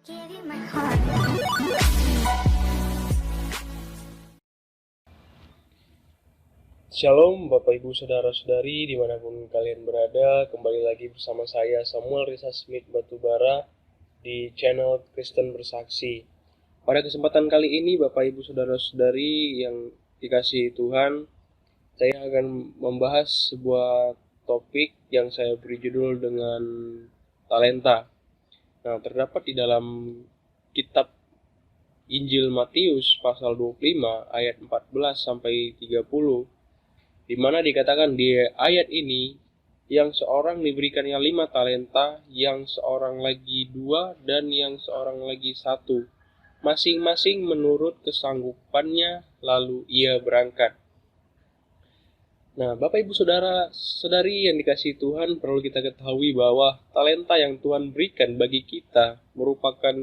Shalom Bapak Ibu Saudara-saudari dimanapun kalian berada. Kembali lagi bersama saya Samuel Risa Smith Batubara di channel Kristen Bersaksi. Pada kesempatan kali ini Bapak Ibu Saudara-saudari yang dikasihi Tuhan, saya akan membahas sebuah topik yang saya beri judul dengan talenta. Nah, terdapat di dalam kitab Injil Matius pasal 25 ayat 14 sampai 30, di mana dikatakan di ayat ini, yang seorang diberikannya 5 talenta, yang seorang lagi 2, dan yang seorang lagi 1, masing-masing menurut kesanggupannya, lalu ia berangkat. Nah, Bapak Ibu Saudara-saudari yang dikasihi Tuhan, perlu kita ketahui bahwa talenta yang Tuhan berikan bagi kita merupakan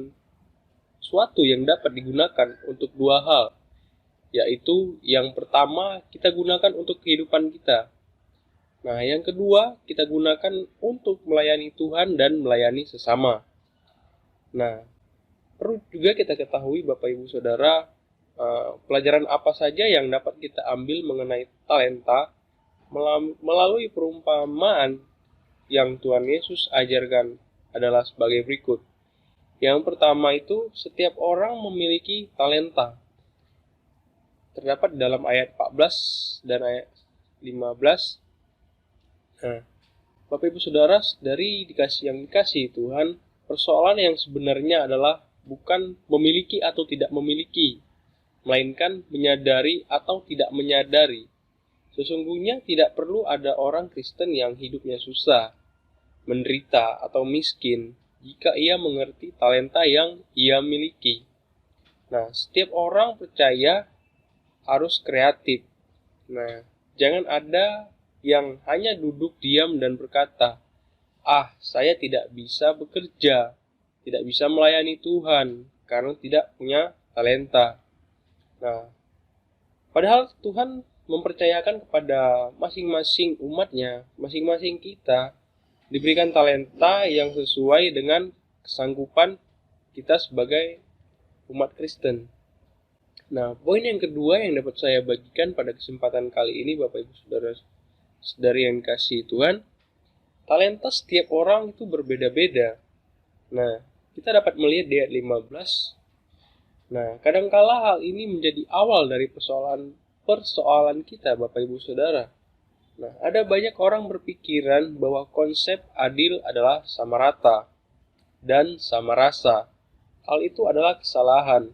suatu yang dapat digunakan untuk dua hal, yaitu yang pertama kita gunakan untuk kehidupan kita. Nah, yang kedua kita gunakan untuk melayani Tuhan dan melayani sesama. Nah, perlu juga kita ketahui Bapak Ibu Saudara, pelajaran apa saja yang dapat kita ambil mengenai talenta melalui perumpamaan yang Tuhan Yesus ajarkan adalah sebagai berikut. Yang pertama itu, setiap orang memiliki talenta. Terdapat dalam ayat 14 dan ayat 15. Nah, Bapak Ibu Saudara, dari yang dikasih Tuhan, persoalan yang sebenarnya adalah bukan memiliki atau tidak memiliki, melainkan menyadari atau tidak menyadari. Sesungguhnya tidak perlu ada orang Kristen yang hidupnya susah, menderita, atau miskin jika ia mengerti talenta yang ia miliki. Nah, setiap orang percaya harus kreatif. Nah, jangan ada yang hanya duduk diam dan berkata, saya tidak bisa bekerja, tidak bisa melayani Tuhan, karena tidak punya talenta. Nah, padahal Tuhan mempercayakan kepada masing-masing umatnya, masing-masing kita, diberikan talenta yang sesuai dengan kesanggupan kita sebagai umat Kristen. Nah, poin yang kedua yang dapat saya bagikan pada kesempatan kali ini, Bapak Ibu Saudara-saudari yang dikasihi Tuhan, talenta setiap orang itu berbeda-beda. Nah, kita dapat melihat di ayat 15. Nah, kadangkala hal ini menjadi awal dari persoalan kita, Bapak Ibu Saudara. Nah, ada banyak orang berpikiran bahwa konsep adil adalah sama rata dan sama rasa. Hal itu adalah kesalahan.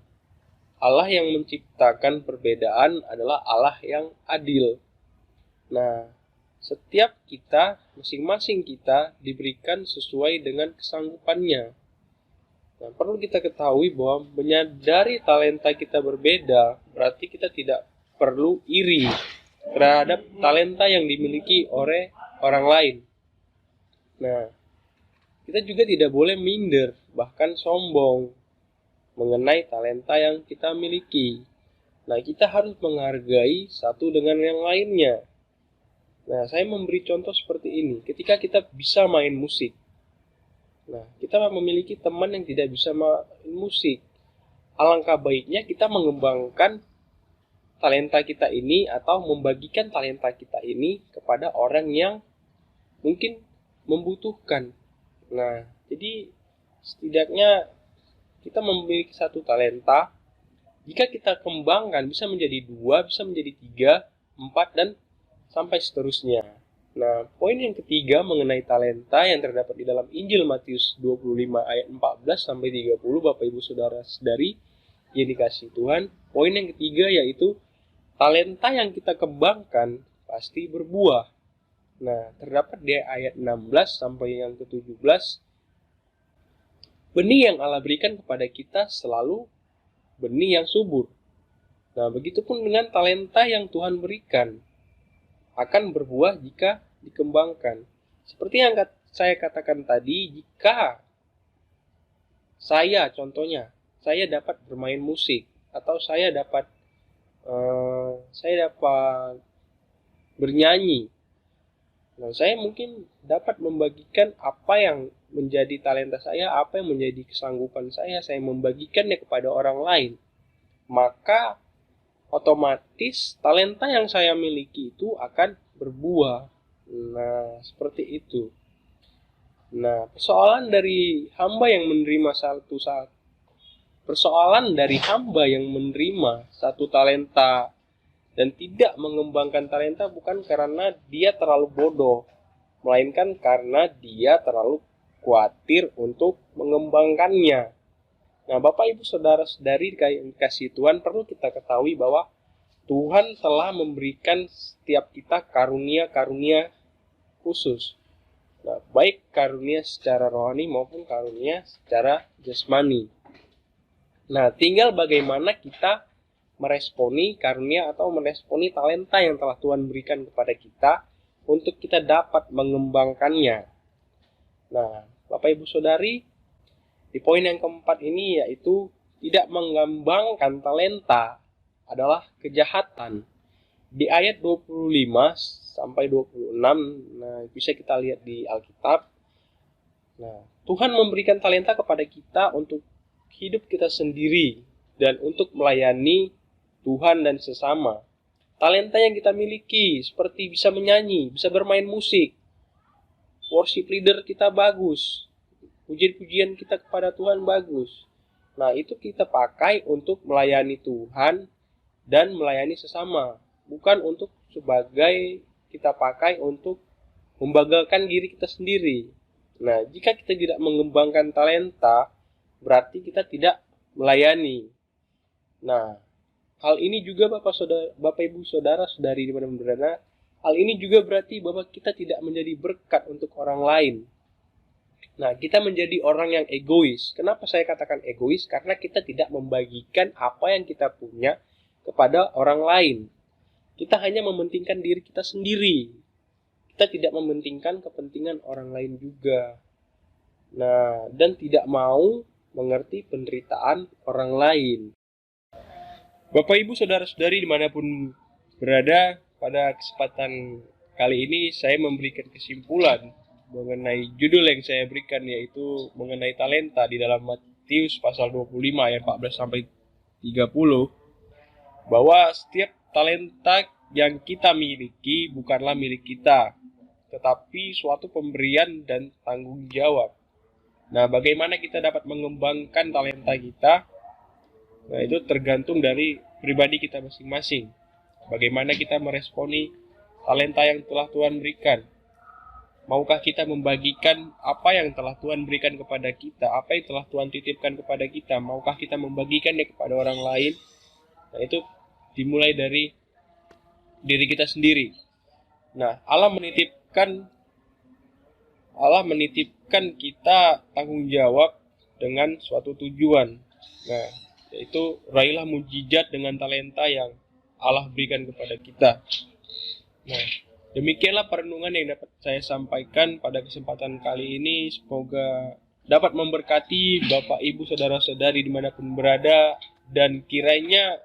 Allah yang menciptakan perbedaan adalah Allah yang adil. Nah, setiap kita, masing-masing kita diberikan sesuai dengan kesanggupannya. Nah, perlu kita ketahui bahwa menyadari talenta kita berbeda, berarti kita tidak perlu iri terhadap talenta yang dimiliki oleh orang lain. Nah, kita juga tidak boleh minder, bahkan sombong mengenai talenta yang kita miliki. Nah, kita harus menghargai satu dengan yang lainnya. Nah, saya memberi contoh seperti ini. Ketika kita bisa main musik, nah, kita memiliki teman yang tidak bisa main musik. Alangkah baiknya kita mengembangkan talenta kita ini atau membagikan talenta kita ini kepada orang yang mungkin membutuhkan. Nah, jadi setidaknya kita memiliki satu talenta, jika kita kembangkan bisa menjadi 2, bisa menjadi 3, 4, dan sampai seterusnya. Nah, poin yang ketiga mengenai talenta yang terdapat di dalam Injil Matius 25 ayat 14 sampai 30, Bapak Ibu Saudara-saudari yang dikasihi Tuhan, poin yang ketiga yaitu talenta yang kita kembangkan pasti berbuah. Nah, terdapat di ayat 16 sampai yang ke-17, benih yang Allah berikan kepada kita selalu benih yang subur. Nah, begitupun dengan talenta yang Tuhan berikan, akan berbuah jika dikembangkan. Seperti yang saya katakan tadi, jika saya dapat bermain musik, atau saya dapat bernyanyi. Nah, saya mungkin dapat membagikan apa yang menjadi talenta saya, apa yang menjadi kesanggupan saya membagikannya kepada orang lain. Maka otomatis talenta yang saya miliki itu akan berbuah. Nah, seperti itu. Nah, persoalan dari hamba yang menerima satu talenta dan tidak mengembangkan talenta bukan karena dia terlalu bodoh, melainkan karena dia terlalu khawatir untuk mengembangkannya. Nah, Bapak Ibu Saudara-saudari kasih Tuhan, perlu kita ketahui bahwa Tuhan telah memberikan setiap kita karunia-karunia khusus. Nah, baik karunia secara rohani maupun karunia secara jasmani. Nah, tinggal bagaimana kita meresponi karunia atau meresponi talenta yang telah Tuhan berikan kepada kita untuk kita dapat mengembangkannya. Nah, Bapak Ibu Saudari, di poin yang keempat ini yaitu tidak mengembangkan talenta adalah kejahatan. Di ayat 25 sampai 26, nah bisa kita lihat di Alkitab. Nah, Tuhan memberikan talenta kepada kita untuk hidup kita sendiri dan untuk melayani Tuhan dan sesama. Talenta yang kita miliki seperti bisa menyanyi, bisa bermain musik, worship leader kita bagus, pujian-pujian kita kepada Tuhan bagus. Nah, itu kita pakai untuk melayani Tuhan dan melayani sesama, bukan untuk sebagai kita pakai untuk membanggakan diri kita sendiri. Nah, jika kita tidak mengembangkan talenta, berarti kita tidak melayani. Nah, hal ini juga Bapak Ibu Saudara-saudari di mana berada, hal ini juga berarti bahwa kita tidak menjadi berkat untuk orang lain. Nah, kita menjadi orang yang egois. Kenapa saya katakan egois? Karena kita tidak membagikan apa yang kita punya kepada orang lain. Kita hanya mementingkan diri kita sendiri. Kita tidak mementingkan kepentingan orang lain juga. Nah, dan tidak mau mengerti penderitaan orang lain. Bapak Ibu Saudara-saudari dimanapun berada, pada kesempatan kali ini saya memberikan kesimpulan mengenai judul yang saya berikan, yaitu mengenai talenta di dalam Matius pasal 25 ayat 14 sampai 30, bahwa setiap talenta yang kita miliki bukanlah milik kita, tetapi suatu pemberian dan tanggung jawab. Nah, bagaimana kita dapat mengembangkan talenta kita? Nah, itu tergantung dari pribadi kita masing-masing. Bagaimana kita meresponi talenta yang telah Tuhan berikan. Maukah kita membagikan apa yang telah Tuhan berikan kepada kita, apa yang telah Tuhan titipkan kepada kita, maukah kita membagikannya kepada orang lain? Nah, itu dimulai dari diri kita sendiri. Nah, Allah menitipkan kita tanggung jawab dengan suatu tujuan. Nah, yaitu raihlah mujizat dengan talenta yang Allah berikan kepada kita. Nah, demikianlah perenungan yang dapat saya sampaikan pada kesempatan kali ini. Semoga dapat memberkati Bapak Ibu Saudara-saudari dimanapun berada, dan kiranya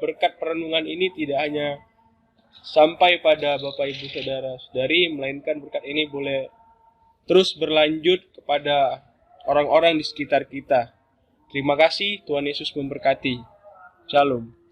berkat perenungan ini tidak hanya sampai pada Bapak Ibu Saudara-saudari, melainkan berkat ini boleh terus berlanjut kepada orang-orang di sekitar kita. Terima kasih, Tuhan Yesus memberkati. Shalom.